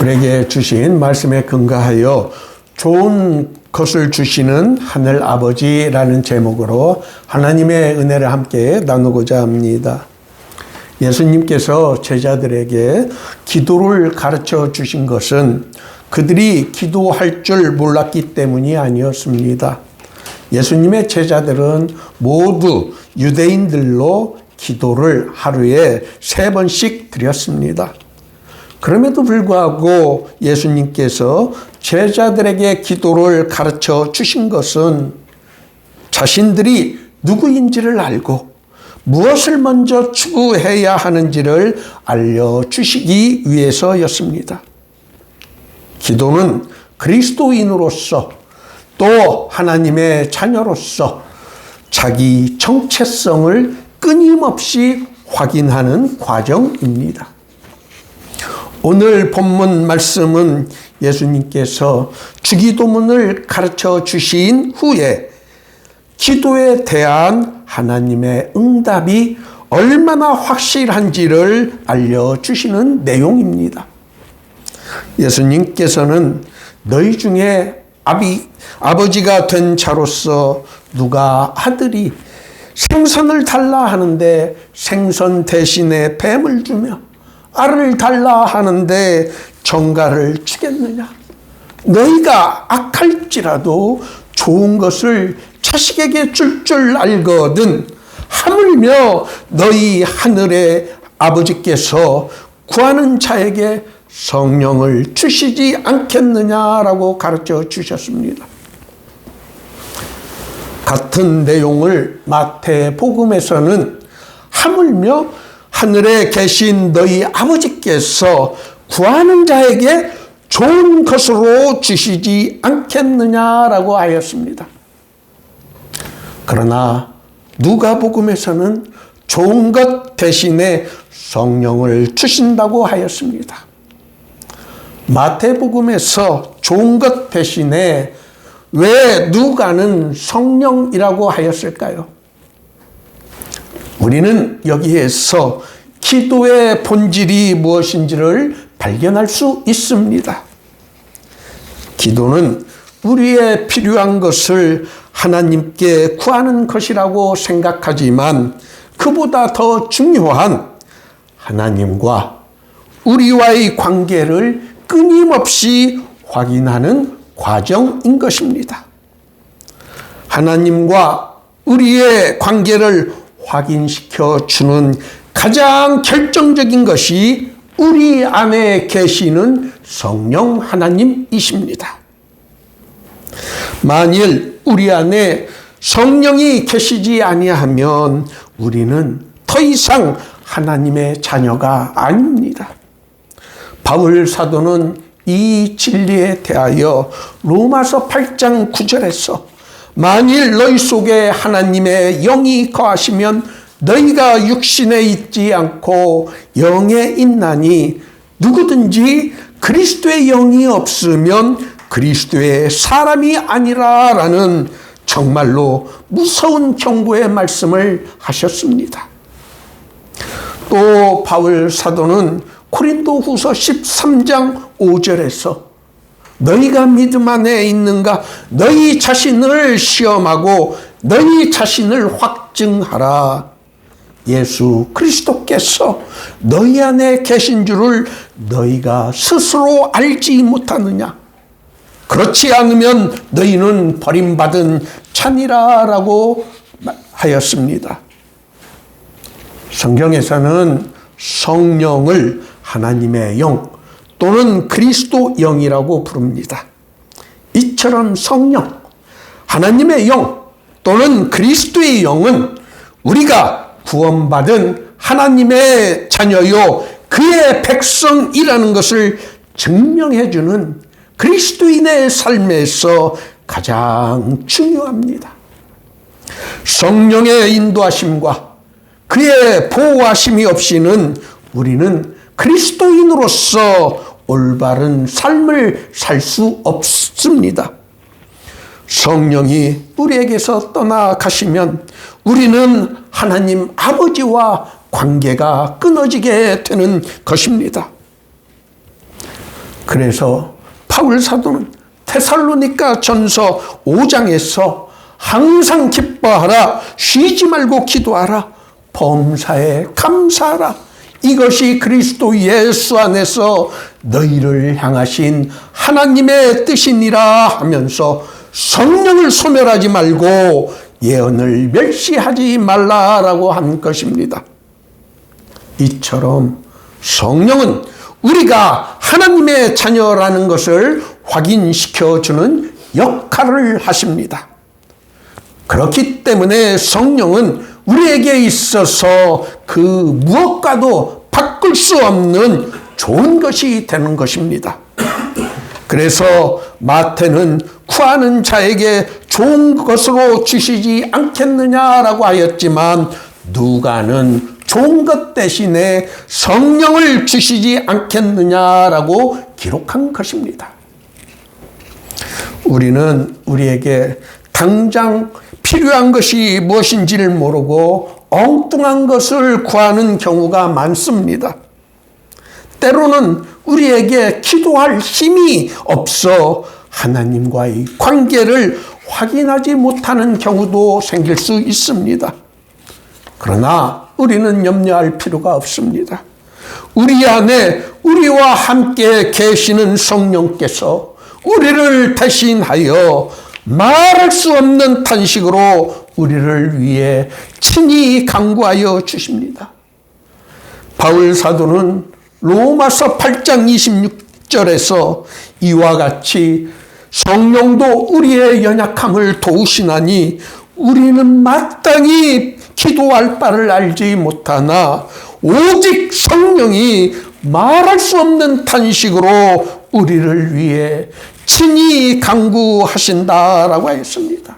우리에게 주신 말씀에 근거하여 좋은 것을 주시는 하늘 아버지라는 제목으로 하나님의 은혜를 함께 나누고자 합니다. 예수님께서 제자들에게 기도를 가르쳐 주신 것은 그들이 기도할 줄 몰랐기 때문이 아니었습니다. 예수님의 제자들은 모두 유대인들로 기도를 하루에 3번씩 드렸습니다. 그럼에도 불구하고 예수님께서 제자들에게 기도를 가르쳐 주신 것은 자신들이 누구인지를 알고 무엇을 먼저 추구해야 하는지를 알려주시기 위해서였습니다. 기도는 그리스도인으로서 또 하나님의 자녀로서 자기 정체성을 끊임없이 확인하는 과정입니다. 오늘 본문 말씀은 예수님께서 주기도문을 가르쳐 주신 후에 기도에 대한 하나님의 응답이 얼마나 확실한지를 알려주시는 내용입니다. 예수님께서는 너희 중에 아버지가 된 자로서 누가 아들이 생선을 달라 하는데 생선 대신에 뱀을 주며 알을 달라 하는데 정갈을 주겠느냐? 너희가 악할지라도 좋은 것을 자식에게 줄 줄 알거든 하물며 너희 하늘의 아버지께서 구하는 자에게 성령을 주시지 않겠느냐라고 가르쳐 주셨습니다. 같은 내용을 마태복음에서는 하물며 하늘에 계신 너희 아버지께서 구하는 자에게 좋은 것으로 주시지 않겠느냐라고 하였습니다. 그러나 누가복음에서는 좋은 것 대신에 성령을 주신다고 하였습니다. 마태복음에서 좋은 것 대신에 왜 누가는 성령이라고 하였을까요? 우리는 여기에서 기도의 본질이 무엇인지를 발견할 수 있습니다. 기도는 우리의 필요한 것을 하나님께 구하는 것이라고 생각하지만 그보다 더 중요한 하나님과 우리와의 관계를 끊임없이 확인하는 과정인 것입니다. 하나님과 우리의 관계를 확인시켜 주는 가장 결정적인 것이 우리 안에 계시는 성령 하나님이십니다. 만일 우리 안에 성령이 계시지 아니하면 우리는 더 이상 하나님의 자녀가 아닙니다. 바울 사도는 이 진리에 대하여 로마서 8장 9절에서 만일 너희 속에 하나님의 영이 거하시면 너희가 육신에 있지 않고 영에 있나니 누구든지 그리스도의 영이 없으면 그리스도의 사람이 아니라라는 정말로 무서운 경고의 말씀을 하셨습니다. 또 바울 사도는 고린도후서 13장 5절에서 너희가 믿음 안에 있는가 너희 자신을 시험하고 너희 자신을 확증하라. 예수 그리스도께서 너희 안에 계신 줄을 너희가 스스로 알지 못하느냐? 그렇지 않으면 너희는 버림받은 잔이라라고 하였습니다. 성경에서는 성령을 하나님의 영 또는 그리스도 영이라고 부릅니다. 이처럼 성령, 하나님의 영 또는 그리스도의 영은 우리가 구원받은 하나님의 자녀요 그의 백성이라는 것을 증명해주는 그리스도인의 삶에서 가장 중요합니다. 성령의 인도하심과 그의 보호하심이 없이는 우리는 그리스도인으로서 올바른 삶을 살 수 없습니다. 성령이 우리에게서 떠나가시면 우리는 하나님 아버지와 관계가 끊어지게 되는 것입니다. 그래서 바울 사도는 데살로니가 전서 5장에서 항상 기뻐하라, 쉬지 말고 기도하라, 범사에 감사하라, 이것이 그리스도 예수 안에서 너희를 향하신 하나님의 뜻이니라 하면서 성령을 소멸하지 말고 예언을 멸시하지 말라라고 한 것입니다. 이처럼 성령은 우리가 하나님의 자녀라는 것을 확인시켜주는 역할을 하십니다. 그렇기 때문에 성령은 우리에게 있어서 그 무엇과도 바꿀 수 없는 좋은 것이 되는 것입니다. 그래서 마태는 구하는 자에게 좋은 것으로 주시지 않겠느냐라고 하였지만 누가는 좋은 것 대신에 성령을 주시지 않겠느냐라고 기록한 것입니다. 우리는 우리에게 당장 필요한 것이 무엇인지를 모르고 엉뚱한 것을 구하는 경우가 많습니다. 때로는 우리에게 기도할 힘이 없어 하나님과의 관계를 확인하지 못하는 경우도 생길 수 있습니다. 그러나 우리는 염려할 필요가 없습니다. 우리 안에 우리와 함께 계시는 성령께서 우리를 대신하여 말할 수 없는 탄식으로 우리를 위해 친히 간구하여 주십니다. 바울 사도는 로마서 8장 26절에서 이와 같이 성령도 우리의 연약함을 도우시나니 우리는 마땅히 기도할 바를 알지 못하나 오직 성령이 말할 수 없는 탄식으로 우리를 위해 친히 간구하신다라고 하였습니다.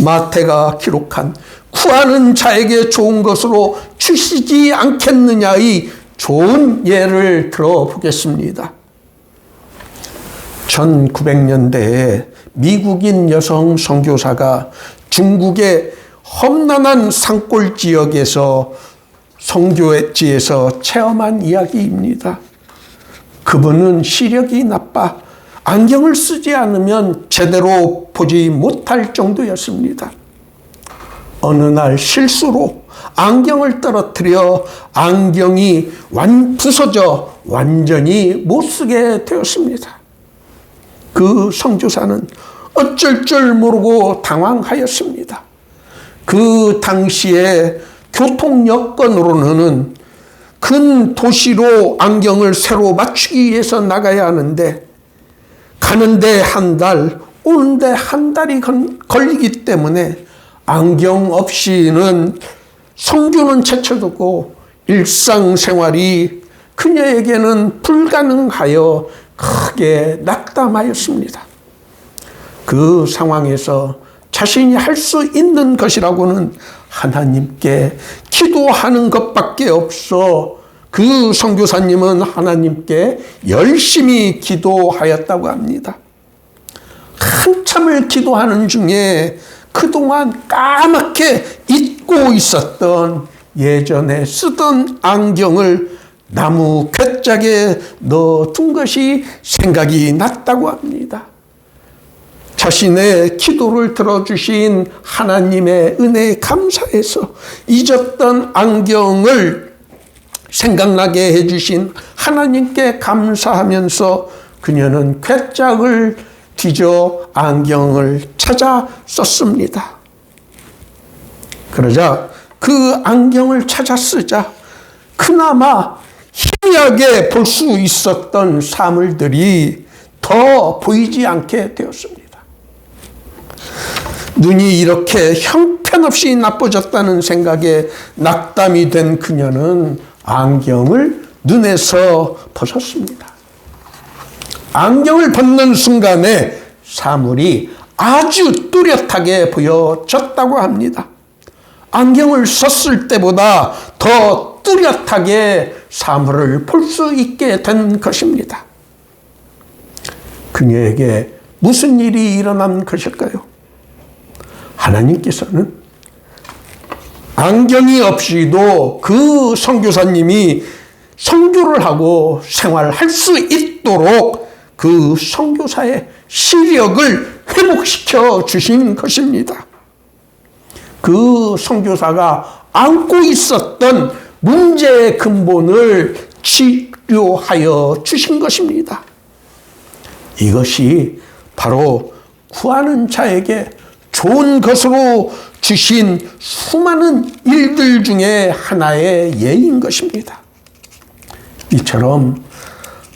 마태가 기록한 구하는 자에게 좋은 것으로 주시지 않겠느냐의 좋은 예를 들어보겠습니다. 1900년대에 미국인 여성 선교사가 중국의 험난한 산골 지역에서 선교지에서 체험한 이야기입니다. 그분은 시력이 나빠 안경을 쓰지 않으면 제대로 보지 못할 정도였습니다. 어느 날 실수로 안경을 떨어뜨려 안경이 부서져 완전히 못 쓰게 되었습니다. 그 선교사는 어쩔 줄 모르고 당황하였습니다. 그 당시에 교통 여건으로는 큰 도시로 안경을 새로 맞추기 위해서 나가야 하는데 가는데 한 달, 오는데 한 달이 걸리기 때문에 안경 없이는 선교는 제쳐두고 일상생활이 그녀에게는 불가능하여 크게 낙담하였습니다. 그 상황에서 자신이 할 수 있는 것이라고는 하나님께 기도하는 것밖에 없어 그 선교사님은 하나님께 열심히 기도하였다고 합니다. 한참을 기도하는 중에 그동안 까맣게 잊고 있었던 예전에 쓰던 안경을 나무 괴짝에 넣어둔 것이 생각이 났다고 합니다. 자신의 기도를 들어주신 하나님의 은혜에 감사해서 잊었던 안경을 생각나게 해주신 하나님께 감사하면서 그녀는 괴짝을 뒤져 안경을 찾아 썼습니다. 그러자 그 안경을 찾아 쓰자 그나마 희미하게 볼 수 있었던 사물들이 더 보이지 않게 되었습니다. 눈이 이렇게 형편없이 나빠졌다는 생각에 낙담이 된 그녀는 안경을 눈에서 벗었습니다. 안경을 벗는 순간에 사물이 아주 뚜렷하게 보여졌다고 합니다. 안경을 썼을 때보다 더 뚜렷하게 사물을 볼 수 있게 된 것입니다. 그녀에게 무슨 일이 일어난 것일까요? 하나님께서는 안경이 없이도 그 선교사님이 선교를 하고 생활할 수 있도록 그 선교사의 시력을 회복시켜 주신 것입니다. 그 선교사가 안고 있었던 문제의 근본을 치료하여 주신 것입니다. 이것이 바로 구하는 자에게 좋은 것으로 주신 수많은 일들 중에 하나의 예인 것입니다. 이처럼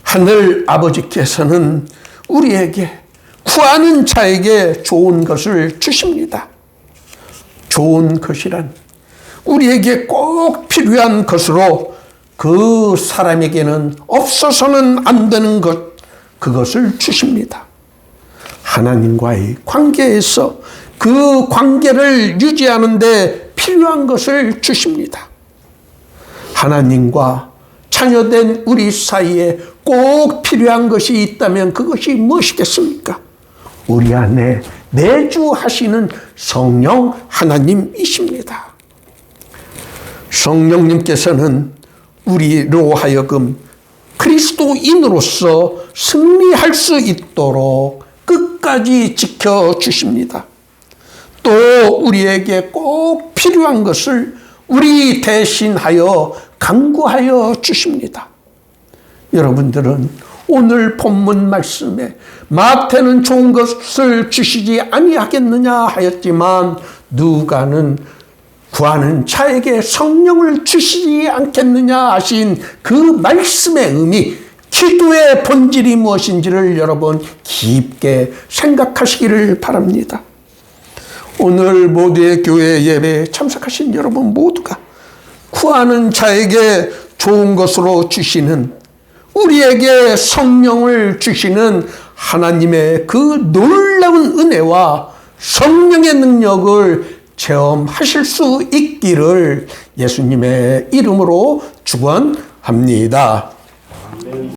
하늘 아버지께서는 우리에게 구하는 자에게 좋은 것을 주십니다. 좋은 것이란 우리에게 꼭 필요한 것으로 그 사람에게는 없어서는 안 되는 것, 그것을 주십니다. 하나님과의 관계에서 그 관계를 유지하는 데 필요한 것을 주십니다. 하나님과 자녀된 우리 사이에 꼭 필요한 것이 있다면 그것이 무엇이겠습니까? 우리 안에 내주하시는 성령 하나님이십니다. 성령님께서는 우리로 하여금 그리스도인으로서 승리할 수 있도록 끝까지 지켜주십니다. 또 우리에게 꼭 필요한 것을 우리 대신하여 강구하여 주십니다. 여러분들은 오늘 본문 말씀에 마태는 좋은 것을 주시지 아니하겠느냐 하였지만 누가는 구하는 자에게 성령을 주시지 않겠느냐 하신 그 말씀의 의미, 기도의 본질이 무엇인지를 여러분 깊게 생각하시기를 바랍니다. 오늘 모두의 교회 예배에 참석하신 여러분 모두가 구하는 자에게 좋은 것으로 주시는, 우리에게 성령을 주시는 하나님의 그 놀라운 은혜와 성령의 능력을 체험하실 수 있기를 예수님의 이름으로 축원합니다.